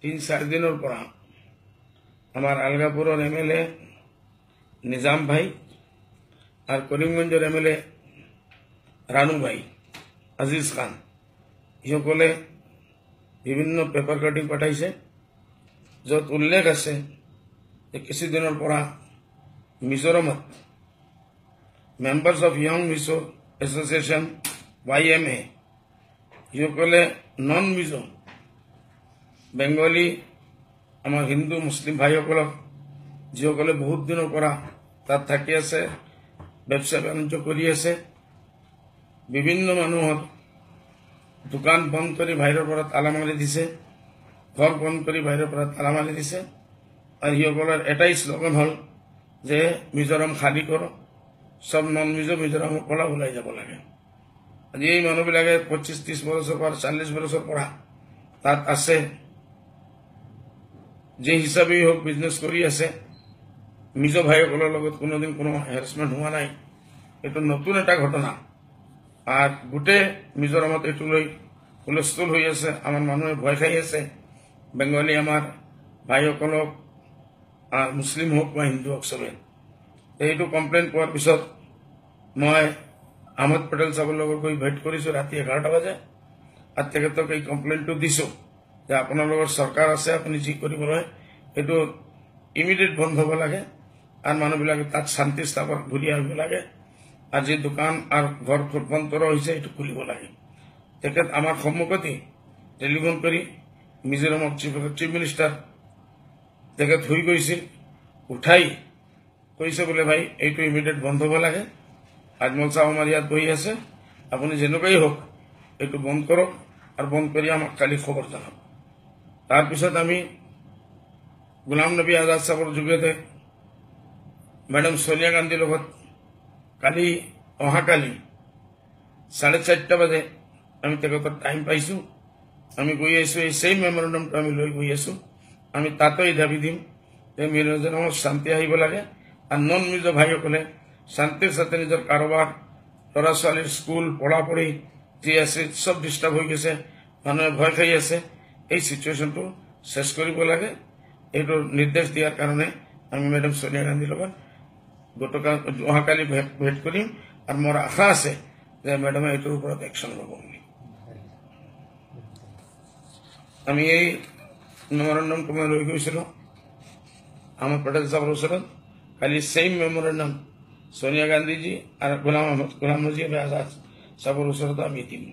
3-4 দিনৰ পৰা আমাৰ আলগাপুৰৰ MLA নিজাম ভাই আর করিমগঞ্জের MLA রানু ভাই আজিজ খান ইসকলে বিভিন্ন পেপার কাটিং পাঠাইছে যত উল্লেখ আছে যে কিছুদিনের পৰা মিজোরামত members of Young Mizo Association YMA ইসকলে নন মিজো বেঙ্গলী আমার হিন্দু মুসলিম ভাইসকলক যিসকলে বহুত দিনের পৰা তাত থাকি আছে ব্যবসা বাণিজ্য কৰি আছে বিভিন্ন মানুহৰ দোকান বন্ধ কৰি বাহিৰৰ পৰা তালা মাৰি দিছে ঘৰ বন্ধ কৰি বাহিৰৰ পৰা তালা মাৰি দিছে আৰু সিসকলৰ এটাই শ্লোগান হল যে মিজোৰাম খালী কৰক সব নন মিজো মিজোৰামৰ পৰা ওলাই যাব লাগে আজি এই মানুহবিলাকে 25-30 বছৰৰ পৰা 40 বছৰৰ পৰা তাত আছে যে হিচাপেই হোক বিজনেছ কৰি আছে মিজো ভাইসকলৰ লগত কোনোদিন কোনো হেৰাসমেন্ট হোৱা নাই এটা নতুন এটা ঘটনা আর গোটে মিজোরামত এটু লৈ হুলস্থুল হৈ আছে আমার মানুহে ভয় খাই আছে বেঙ্গলী আমার ভাইসকলক আর মুসলিম হোক বা হিন্দু হোক সবে এইটো কমপ্লেইন পোৱাৰ পিছত মই আহমদ পটেল সাহেবৰ লগত গৈ ভেট কৰিছো ৰাতি 11টা বাজে আৰু তেখেতক এই কমপ্লেইনটো দিছো যে আপোনালোকৰ চৰকাৰ আছে আপুনি যি কৰিব লাগে এইটো ইমিডিয়েট বন্ধ হ'ব লাগে আৰ মানুহবিলাকে তাত শান্তি স্থাপন ঘূৰি আহিব লাগে আর যে দোকান আর ঘর বন্ধ হয়েছে এটা খুলিব লাগে তেখেত আমার সম্মুখতে টেলিফোন করে মিজোৰামৰ চিফ মিনিস্টার তেখেত হৈ গৈছিল উঠাই কৈছে বোলে ভাই এইটো ইমিডিয়েট বন্ধ হ'ব লাগে আজমল সাহেব আমার ইয়াত বহি আছে আপনি যেনেকাই হোক এইটো বন্ধ কৰক আৰু বন্ধ কৰি আমাক কালি খবৰ জানাব তাৰপিছত আমি গোলাম নবী আজাদ সাহেবৰ যোগেতে ম্যাডাম সোনিয়া গান্ধীৰ লগত কালি অহাকালি 4:30 বাজে আমি তেখেতৰ টাইম পাইছো আমি গৈ আছো এই সেই মেমোৰেন্ডামটো আমি লৈ গৈ আছো আমি তাতেই দাবী দিম যে মিজোৰামত শান্তি আহিব লাগে আৰ নন মিজো ভাইসকলে শান্তিৰ সাথে নিজেৰ কাৰোবাৰ ল'ৰা ছোৱালীৰ স্কুল পঢ়াপঢ়ি যি আছে সব ডিস্টাৰ্ব হৈ গৈছে মানুহে ভয় খাই আছে এই সিচুয়েশনটো শেষ কৰিব লাগে এইটো নিৰ্দেশ দিয়াৰ কাৰণে আমি ম্যাডাম সোনিয়া গান্ধীৰ লগত গতকাল অহাকালি ভেট কৰিম আৰু মোৰ আশা আছে যে ম্যাডামে এইটোৰ ওপৰত একশন ল'ব আমি এই মেমোৰেন্ডামটো মই লৈ গৈছিলো আহমদ পটেল সাহেবৰ ওচৰত কালি সেম মেমোৰেন্ডাম সোনিয়া গান্ধীজি আৰ গোলাম নবী আজাদ সাহেবৰ ওচৰত আমি দিম